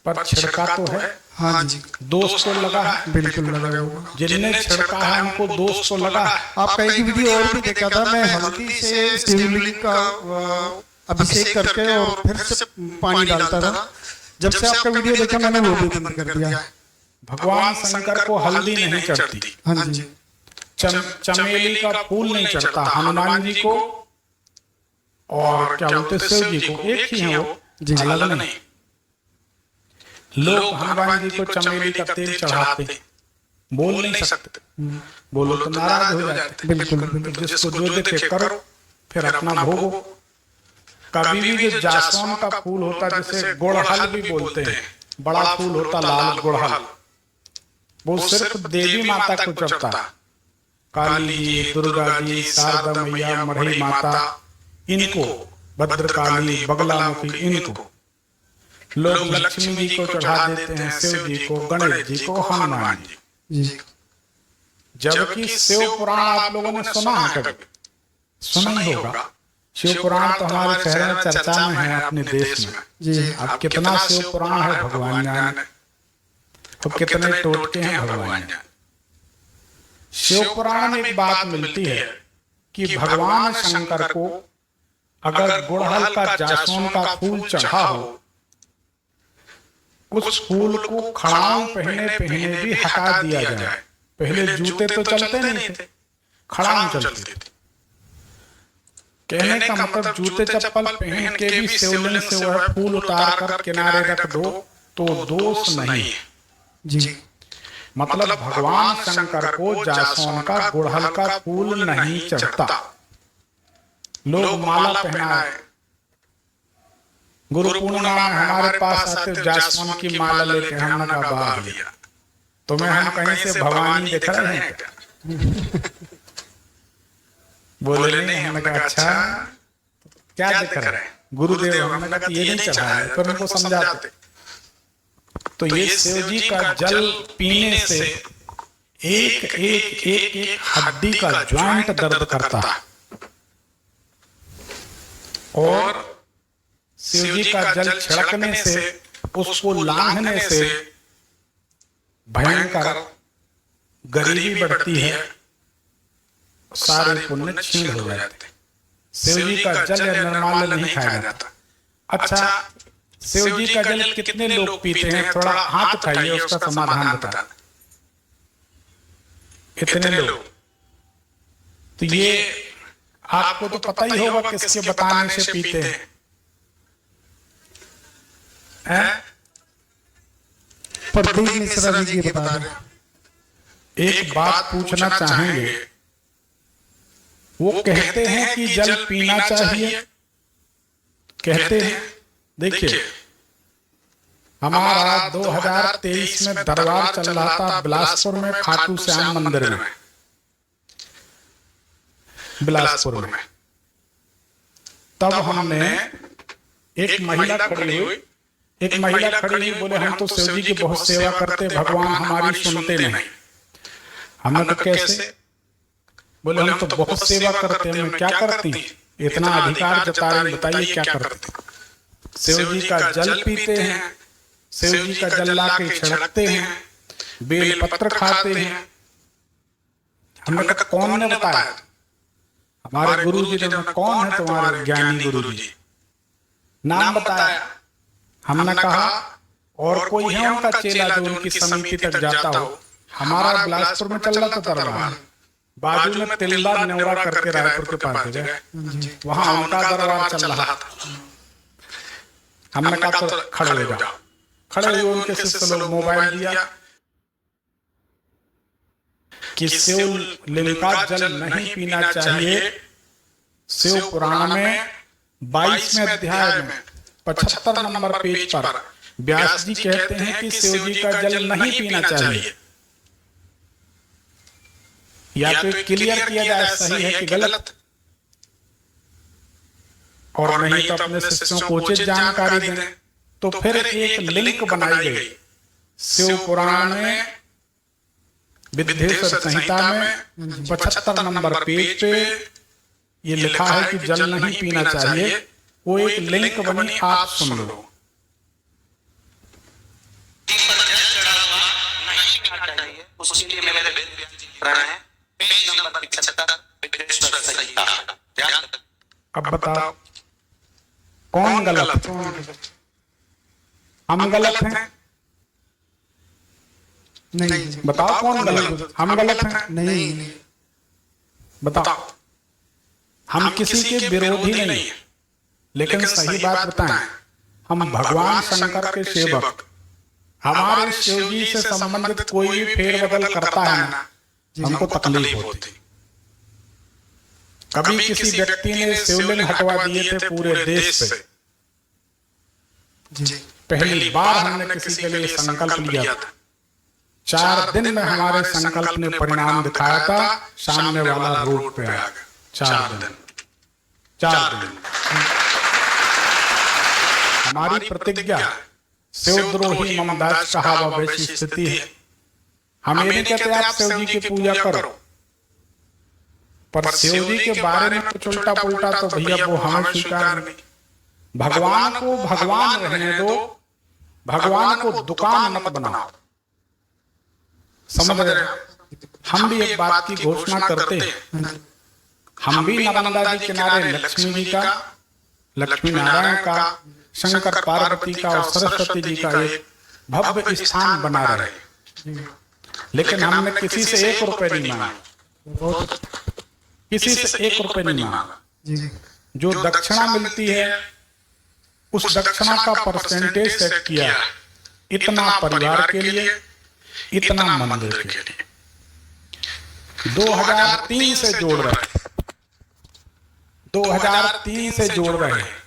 पर छिड़का तो है। हाँ जी, दोष तो लगा है। बिल्कुल लगा होगा। जिनने छिड़का है उनको दोष तो लगा है। आपका एक वीडियो और भी देखा था, मैं हल्दी से शिवलिंग का अभिषेक करके और फिर से पानी डालता था। जब से आपका वीडियो देखा मैंने वो भी बंद कर दिया। भगवान शंकर को हल्दी नहीं चढ़ती। हाँ जी, चमेली का फूल नहीं चढ़ता। हनुमान जी को और क्या बोलते शिव जी को एक ही है वो, अलग नहीं। लोग हनुमान जी को चमेली का तेल चढ़ाते, बोल नहीं सकते, बोलो तो नाराज हो जाते। बिल्कुल। जिसको जो देते करो, फिर अपना भोगो। कभी भी जो जासवन का फूल होता है, जिसे गुड़हल भी बोलते हैं, बड़ा फूल होता लाल गुड़हल, वो सिर्फ देवी माता को चढ़ता। काली जी, दुर्गा जी, शारदा मैया, मढ़ई माता, इनको, भद्रकाली, बगलामुखी, इनको लोग लक्ष्मी जी को चढ़ा देते हैं, शिव जी को, गणेश जी को, हनुमान जी। जबकि शिव पुराण आप लोगों ने सुना है कभी? सुना ही होगा। शिव पुराण तो हमारे शहर में चर्चा में है, अपने देश में जी। अब कितना शिव पुराण है भगवान जाने, और कितने टोटके हैं भगवान जाने। शिव पुराण में एक बात मिलती है कि भगवान शंकर को अगर गुड़हल का, जासवन का फूल चढ़ा हो, उस फूल को खड़ाऊं पहने पहने भी हटा दिया जाए। पहले जूते तो चलते नहीं थे, खड़ाऊं चलते थे। कहने का मतलब जूते चप्पल पहन के भी शिवलिंग से वह फूल उतार कर किनारे रख दो तो दोष नहीं है जी। मतलब भगवान शंकर को जासवन का, गुड़हल का फूल नहीं चढ़ता। लोग माला पहनाए, गुरु पूर्णिमा में हमारे पास आते जासवन की माला लेके हमने का भाग लिया। तुम्हें हम कहीं से भवानी दिख रहे हैं क्या? बोले नहीं। हमने कहा अच्छा क्या दिख रहा है? गुरुदेव, हमने कहा ये नहीं चढ़ा है, पर उनको समझाते। तो ये शिव जी का जल पीने से एक एक एक एक हड्डी का ज्वाइंट दर्द करता है, और शिव जी का जल छिड़कने से, उसको लांघने से भयंकर गरीबी बढ़ती है, सारे पुण्य छीन हो जाते। शिव जी का जल निर्माल नहीं खाया जाता। अच्छा, शिव जी का जल कितने लोग पीते हैं? थोड़ा हाथ उठाइए, उसका समाधान बता। इतने लोग। तो ये आपको तो पता ही होगा किसके बताने से पीते हैं? प्रदीप मिश्रा जी की बता रहे। एक बात पूछना चाहेंगे, वो कहते हैं कि जल पीना चाहिए, कहते हैं। देखिए, हमारा 2023 में दरबार चल रहा था बिलासपुर में, खाटू श्याम मंदिर में, बिलासपुर में। तब हमने एक महिला खड़ी हुई, बोले हम तो शिव जी की बहुत सेवा करते, भगवान हमारी सुनते नहीं। हमने कहा कैसे? बोले हम तो बहुत सेवा करते हैं। क्या करती? इतना अधिकार जता रही, बताइए क्या करते? शिव जी का जल पीते हैं, शिव जी का जल ला के छिड़कते हैं, बेल पत्र खाते हैं। हमने कहा कौन ने बताया? हमारे गुरु जी ने। कौन है तुम्हारे ज्ञानी गुरु जी? नाम बताया। हमने कहा और कोई है उनका चेला जो उनकी समिति तक जाता हो? हमारा बिलासपुर में चल रहा था दरबार, बाजू में तिल्ला नेवरा करके रायपुर के पास गए, वहां उनका दरबार चल रहा था। हमने कहा तो खड़े हो जाओ। खड़े हुए उनके शिष्य लोग मोबाइल दिया कि शिव लिंग का जल नहीं पीना चाहिए। शिव पुराण में 22वें अध्याय में 75 नंबर पेज पर व्यास जी कहते हैं कि शिव जी का जल नहीं पीना चाहिए। या तो क्लियर किया जाए सही है कि गलत, और नहीं तो अपने शिष्यों को उचित जानकारी दें। तो फिर एक लिंक बनाई गई शिव पुराण में, विद्येश्वर संहिता में 75 नंबर पेज पे ये लिखा है कि जल नहीं पीना चाहिए। वो एक लिंक बनी, आप सुन लो। उसके लिए मेरे वेद व्यास जी लिख रहे हैं पेज नंबर 75 विदेश्वर संहिता। ध्यान रखना। अब बताओ कौन गलत है? हम गलत हैं? नहीं, बताओ कौन गलत है? हम गलत हैं? नहीं, बताओ। हम किसी के विरोधी नहीं, लेकिन सही बात बताएं, हम भगवान शंकर के सेवक, हमारे शिव जी से संबंधित कोई भी फेरबदल करता है ना, हमको तकलीफ होती। कभी किसी व्यक्ति ने शिवलिंग हटवा दिए थे पूरे देश से। पहली बार हमने किसी के लिए संकल्प लिया था, 4 दिन में हमारे संकल्प ने परिणाम दिखाया था, सामने वाला रोड पे आ गया। 4 दिन हमारी प्रतिज्ञा शिवद्रोही ममदास कहा वैसी स्थिति है। हम ये नहीं कहते आप शिव जी की पूजा करो, पर शिव जी के बारे में कुछ उल्टा पुल्टा तो भैया वो हमें स्वीकार नहीं। भगवान को भगवान रहने दो, भगवान को दुकान मत बनाओ। समझ रहे? हम भी एक बात की घोषणा करते हैं, हम भी नर्मदा जी किनारे लक्ष्मी जी का, लक्ष्मी नारायण का, शंकर पार्वती का और सरस्वती जी का एक भव्य स्थान बना रहे, लेकिन हमने किसी से 1 रुपए नहीं मांगा, किसी से 1 रुपए नहीं मांगा। जो दक्षिणा मिलती है उस दक्षिणा का परसेंटेज सेट किया, इतना परिवार के लिए, इतना मंदिर के लिए। 2003 से जोड़ रहे, 2003 से जोड़ रहे हैं।